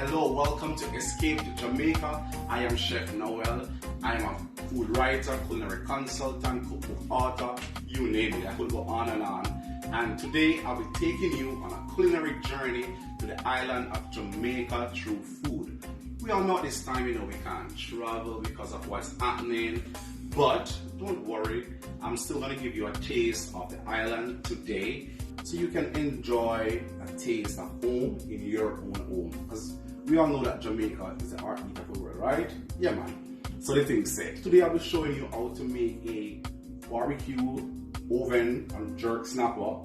Hello, welcome to Escape to Jamaica. I am Chef Noel. I am a food writer, culinary consultant, cookbook author, you name it. I could go on and on. And today I'll be taking you on a culinary journey to the island of Jamaica through food. We all know this time, we can't travel because of what's happening. But don't worry, I'm still going to give you a taste of the island today so you can enjoy a taste of home in your own home. Because we all know that Jamaica is the heartbeat of the world, right? Yeah, man. So the thing said, today I'll be showing you how to make a barbecue oven and jerk snapper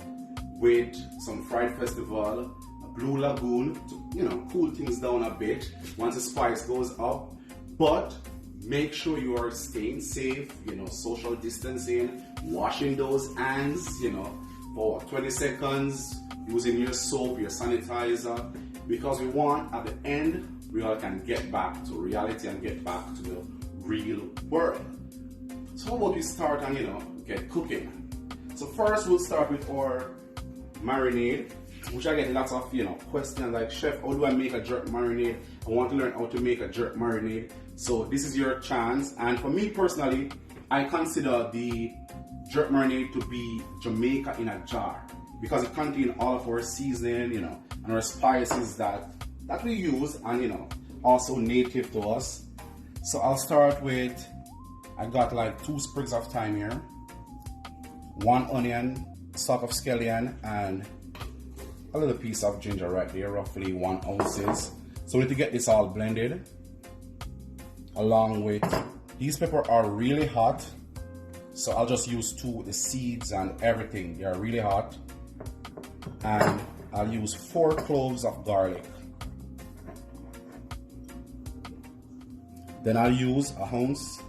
with some fried festival, a Blue Lagoon to cool things down a bit once the spice goes up. But make sure you are staying safe, social distancing, washing those hands, for 20 seconds, using your soap, your sanitizer, because we want at the end, we all can get back to reality and get back to the real world. So how about we start and, get cooking? So first we'll start with our marinade, which I get lots of, questions like, Chef, how do I make a jerk marinade? I want to learn how to make a jerk marinade. So this is your chance. And for me personally, I consider the jerk marinade to be Jamaica in a jar because it contains all of our seasoning, and our spices that we use and, also native to us. So I'll start with, I got like 2 sprigs of thyme here, 1 onion, stalk of scallion, and a little piece of ginger right there, roughly 1 ounces. So we need to get this all blended. Along with, these peppers are really hot, so I'll just use 2 with the seeds and everything. They are really hot. And I'll use 4 cloves of garlic. Then I'll use a ounce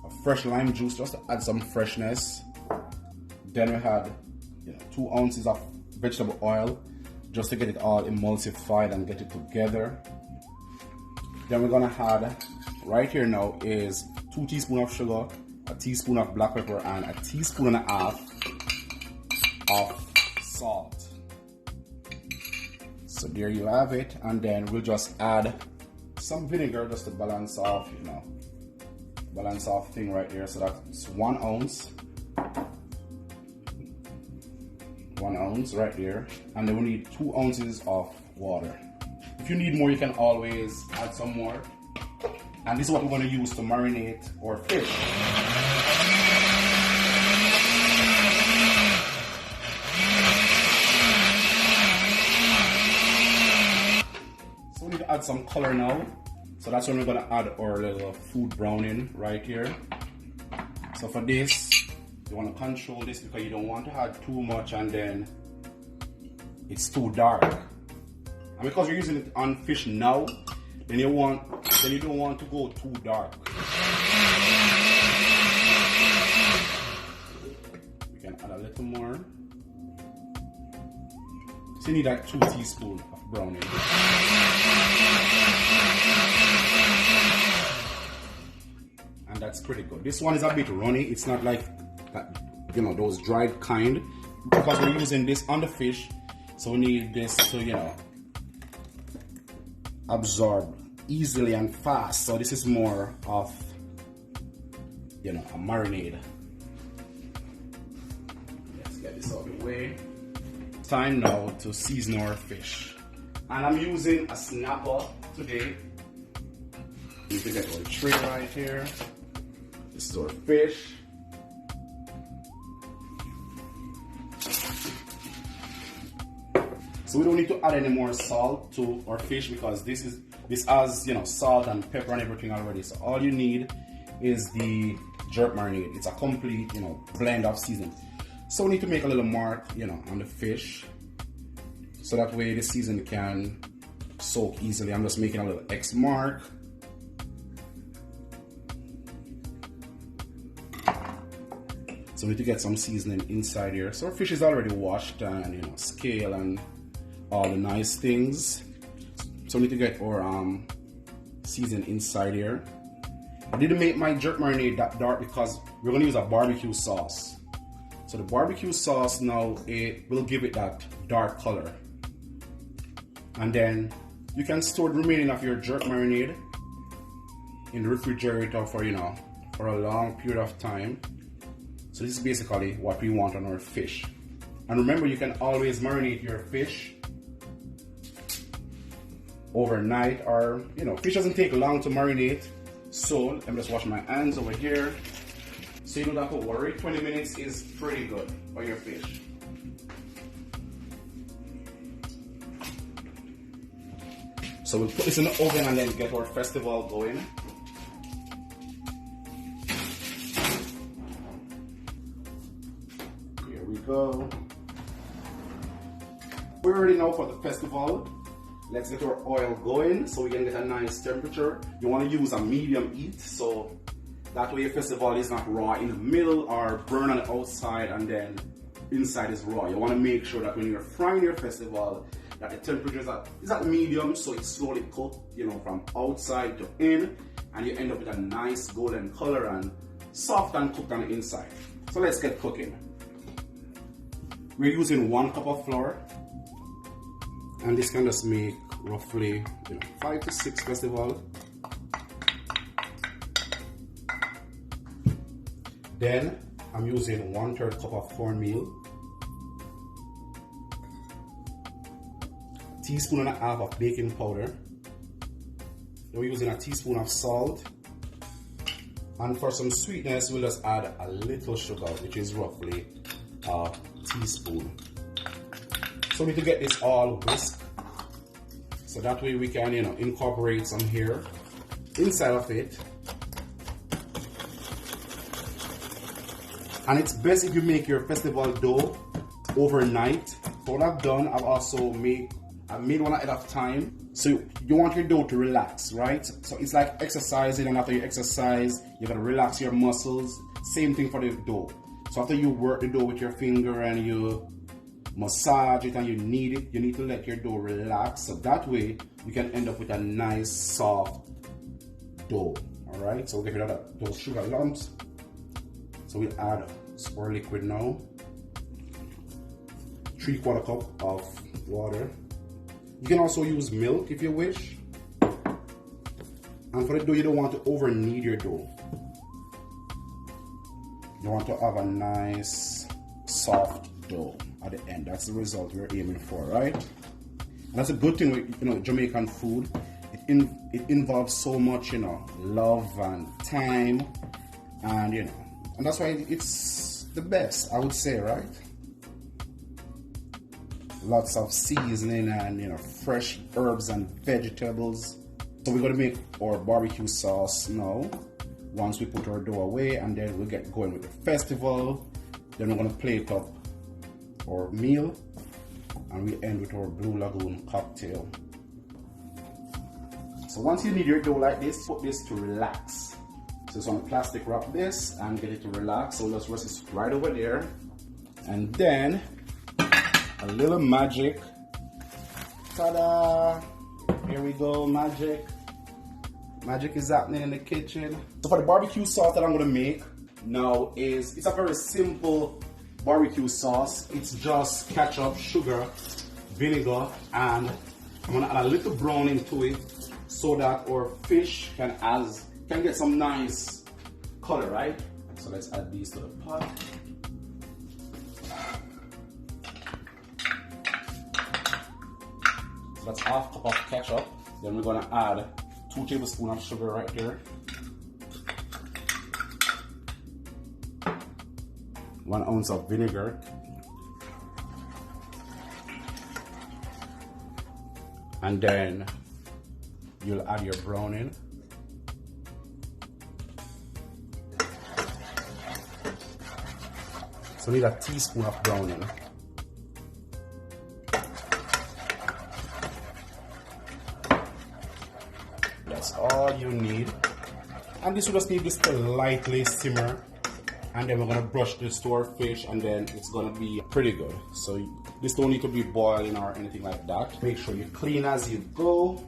of fresh lime juice just to add some freshness. Then we had 2 ounces of vegetable oil just to get it all emulsified and get it together. Then we're gonna add, right here now, is 2 teaspoons of sugar, a teaspoon of black pepper, and a teaspoon and a half of salt. So there you have it. And then we'll just add some vinegar just to balance off, balance off thing right there. So that's 1 ounce. 1 ounce right there. And then we need 2 ounces of water. If you need more, you can always add some more. And this is what we're going to use to marinate our fish. So we need to add some color now. So that's when we're going to add our little food browning right here. So for this, you want to control this because you don't want to add too much and then it's too dark. And because you're using it on fish now, then you don't want to go too dark. We can add a little more. So you need like 2 teaspoons of browning. And that's pretty good. This one is a bit runny. It's not like that, those dried kind, because we're using this on the fish. So we need this to, absorb easily and fast. So this is more of, a marinade. Let's get this out of the way. Time now to season our fish. And I'm using a snapper today. You can get our tray right here. This is our fish. So we don't need to add any more salt to our fish because this has salt and pepper and everything already. So all you need is the jerk marinade. It's a complete blend of seasoning. So we need to make a little mark on the fish so that way the seasoning can soak easily. I'm just making a little X mark. So we need to get some seasoning inside here. So our fish is already washed and scale and all the nice things. So we need to get our seasoning inside here. I didn't make my jerk marinade that dark because we're going to use a barbecue sauce. So the barbecue sauce now, it will give it that dark color. And then You can store the remaining of your jerk marinade in the refrigerator for, for a long period of time. So this is basically what we want on our fish. And remember, you can always marinate your fish overnight, or fish doesn't take long to marinate. So let me just wash my hands over here. So you don't have to worry. 20 minutes is pretty good for your fish. So we'll put this in the oven and then get our festival going. Here we go. We're ready now for the festival. Let's get our oil going so we can get a nice temperature. You want to use a medium heat, so that way your festival is not raw in the middle or burn on the outside and then inside is raw. You want to make sure that when you're frying your festival, that the temperature is at medium, so it's slowly cooked, from outside to in, and you end up with a nice golden color and soft and cooked on the inside. So let's get cooking. We're using 1 cup of flour, and this can just make roughly 5 to 6 festivals. Then I'm using 1/3 cup of cornmeal, teaspoon and a half of baking powder. Then we're using a teaspoon of salt, and for some sweetness we'll just add a little sugar, which is roughly a teaspoon. So we need to get this all whisked, so that way we can incorporate some here inside of it. And it's best if you make your festival dough overnight. So what I've done, I've made one ahead of time. So you want your dough to relax, right? So it's like exercising, and after you exercise, you gotta relax your muscles. Same thing for the dough. So after you work the dough with your finger and you massage it and you knead it, you need to let your dough relax. So that way you can end up with a nice soft dough. All right, so we'll get rid of those sugar lumps. So we'll add our liquid now. 3/4 cup of water. You can also use milk if you wish. And for the dough, you don't want to over knead your dough. You want to have a nice soft dough at the end. That's the result we're aiming for, right? And that's a good thing with Jamaican food. It involves so much love and time, and and that's why it's the best, I would say, right? Lots of seasoning and fresh herbs and vegetables. So we're gonna make our barbecue sauce now. Once we put our dough away, and then we'll get going with the festival. Then we're gonna plate up our meal, and we end with our Blue Lagoon cocktail. So once you need your dough like this, put this to relax. So it's on plastic wrap this and get it to relax. So let's rest this right over there. And then a little magic. Ta-da! Here we go, magic. Magic is happening in the kitchen. So for the barbecue sauce that I'm gonna make now it's a very simple barbecue sauce. It's just ketchup, sugar, vinegar, and I'm gonna add a little browning to it so that our fish can get some nice color, right? So let's add these to the pot. So that's 1/2 cup of ketchup. Then we're gonna add 2 tablespoons of sugar right here. 1 ounce of vinegar. And then you'll add your browning. So we need a teaspoon of browning. That's all you need. And this will just need this to lightly simmer. And then we're gonna brush this to our fish, and then it's gonna be pretty good. So this don't need to be boiling or anything like that. Make sure you clean as you go.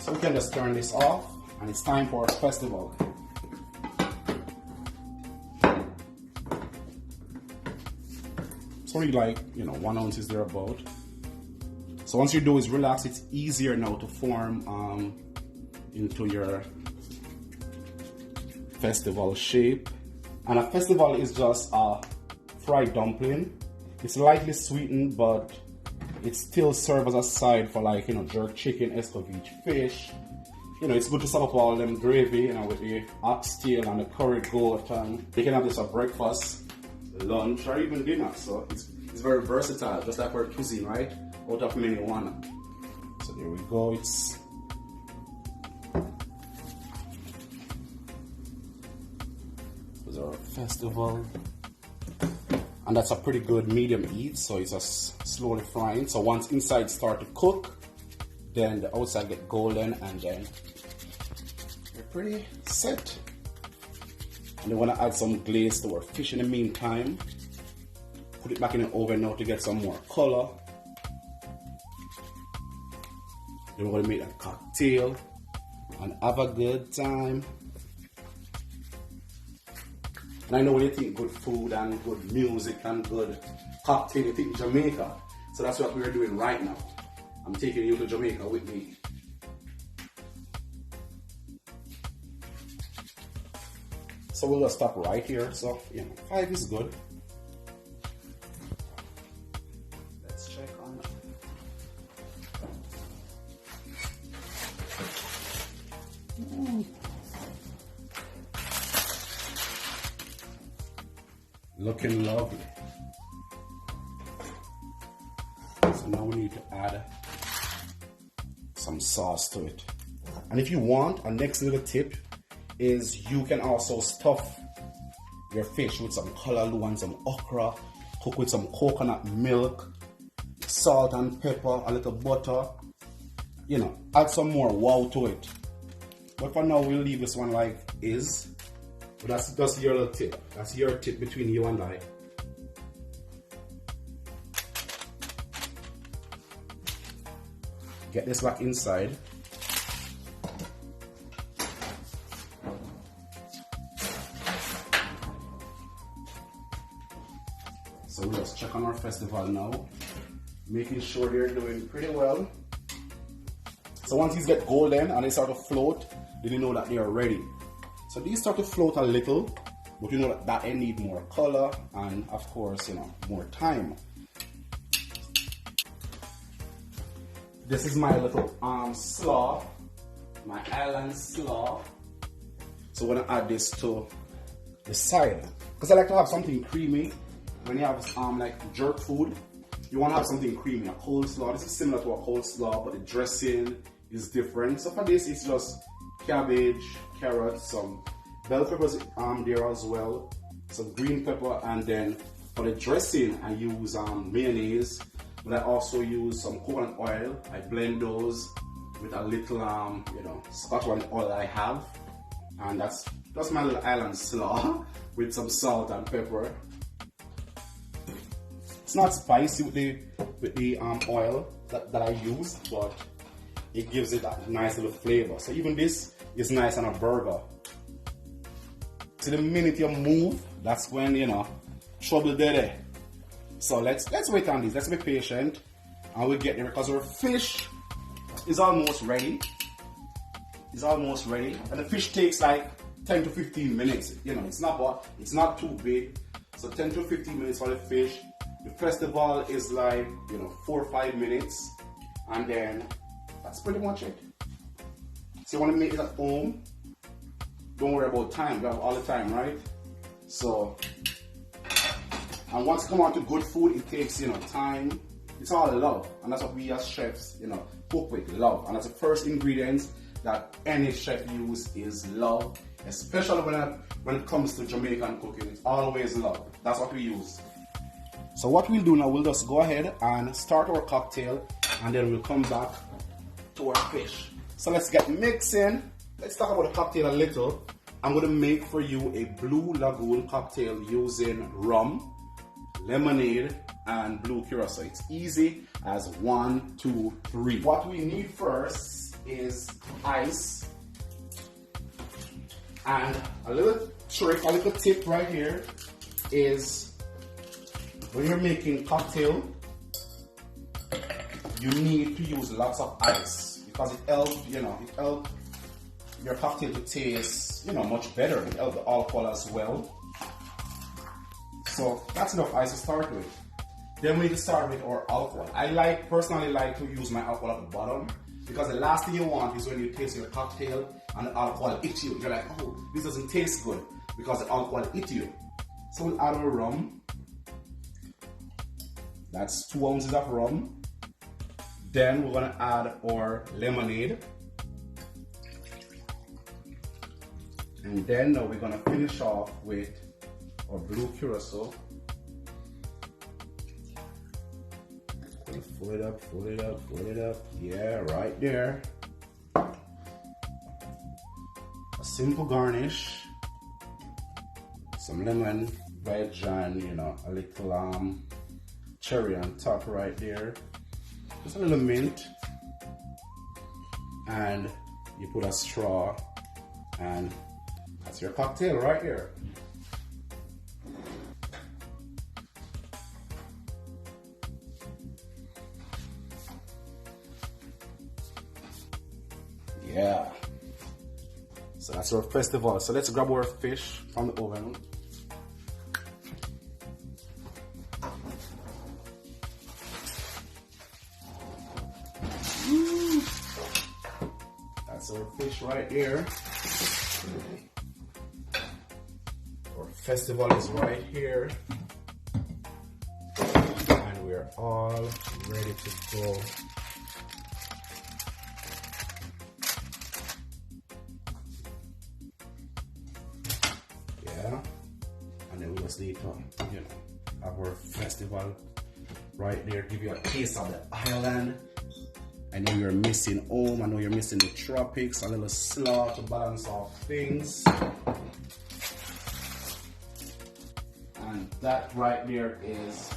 So we can just turn this off, and it's time for our festival. It's only like, 1 ounce is there about. So once your dough is relaxed, it's easier now to form into your festival shape. And a festival is just a fried dumpling. It's lightly sweetened, but it still serves as a side for like, jerk chicken, escovitch, fish. It's good to serve up all them gravy, with the oxtail and the curry goat. And you can have this for breakfast, lunch, or even dinner. So it's very versatile, just like our cuisine, right? Out of many one. So there we go. It's our festival, and that's a pretty good medium heat, so it's just slowly frying. So once inside start to cook, then the outside get golden, and then you're pretty set. And you want to add some glaze to our fish in the meantime. Put it back in the oven now to get some more color. Then we're going to make a cocktail and have a good time. And I know when you think good food and good music and good cocktail, you think Jamaica. So that's what we're doing right now. I'm taking you to Jamaica with me. So we'll just stop right here. So, 5 is good. Let's check on that. Looking lovely. So now we need to add some sauce to it. And if you want, a next little tip is you can also stuff your fish with some callaloo and some okra, cook with some coconut milk, salt and pepper, a little butter, add some more wow to it. But for now, we'll leave this one like is. But that's just your little tip. That's your tip between you and I. Get this back inside. So we'll just check on our festival now, making sure they're doing pretty well. So once these get golden and they start to float, then you know that they are ready. So these start to float a little, but you know that they need more color and of course, more time. This is my little slaw, my island slaw. So we're gonna add this to the side. Because I like to have something creamy. When you have like jerk food, you wanna have something creamy, a coleslaw. This is similar to a coleslaw, but the dressing is different. So for this, it's just cabbage, carrots, some bell peppers there as well, some green pepper, and then for the dressing I use mayonnaise, but I also use some coconut oil. I blend those with a little Scotland oil that I have, and that's my little island slaw with some salt and pepper. It's not spicy with the oil that I use, but it gives it a nice little flavor. So even this is nice on a burger. So the minute you move, that's when trouble there. So let's wait on this. Let's be patient, and we'll get there because our fish is almost ready. It's almost ready, and the fish takes like 10 to 15 minutes. It's not too big. So 10 to 15 minutes for the fish. The festival is like 4 or 5 minutes, and then that's pretty much it. So you want to make it at home. Don't worry about time. We have all the time, right? So, and once you come on to good food, it takes time. It's all love, and that's what we as chefs, cook with love. And that's the first ingredient that any chef use is love, especially when it comes to Jamaican cooking. It's always love. That's what we use. So what we'll do now, we'll just go ahead and start our cocktail, and then we'll come back to our fish. So let's get mixing. Let's talk about the cocktail a little. I'm going to make for you a Blue Lagoon cocktail using rum, lemonade, and blue curacao. It's easy as 1, 2, 3. What we need first is ice, and a little trick, a little tip right here is when you're making cocktail, you need to use lots of ice because it helps, it helps your cocktail to taste, much better. It helps the alcohol as well. So that's enough ice to start with. Then we need to start with our alcohol. I personally like to use my alcohol at the bottom because the last thing you want is when you taste your cocktail and the alcohol hits you. You're like, oh, this doesn't taste good because the alcohol hit you. So we'll add our rum. That's 2 ounces of rum. Then we're gonna add our lemonade. And then now we're gonna finish off with our blue curacao. Fold it up, fold it up, fold it up. Yeah, right there. A simple garnish. Some lemon, veg, and a little cherry on top right there. Just a little mint. And you put a straw, and that's your cocktail right here. Yeah. So that's our festival. So let's grab our fish from the oven. That's our fish right here. Our festival is right here. And we're all ready to go. And then we just need to, have our festival right there, give you a taste of the island. I know you're missing home, I know you're missing the tropics, a little slaw to balance off things. And that right there is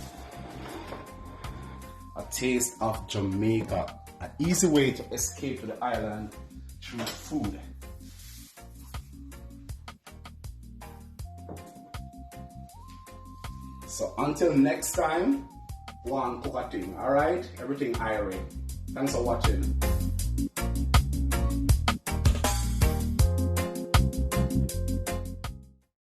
a taste of Jamaica. An easy way to escape to the island through food. So until next time, go and cook a thing, alright? Everything Irie. Thanks for watching.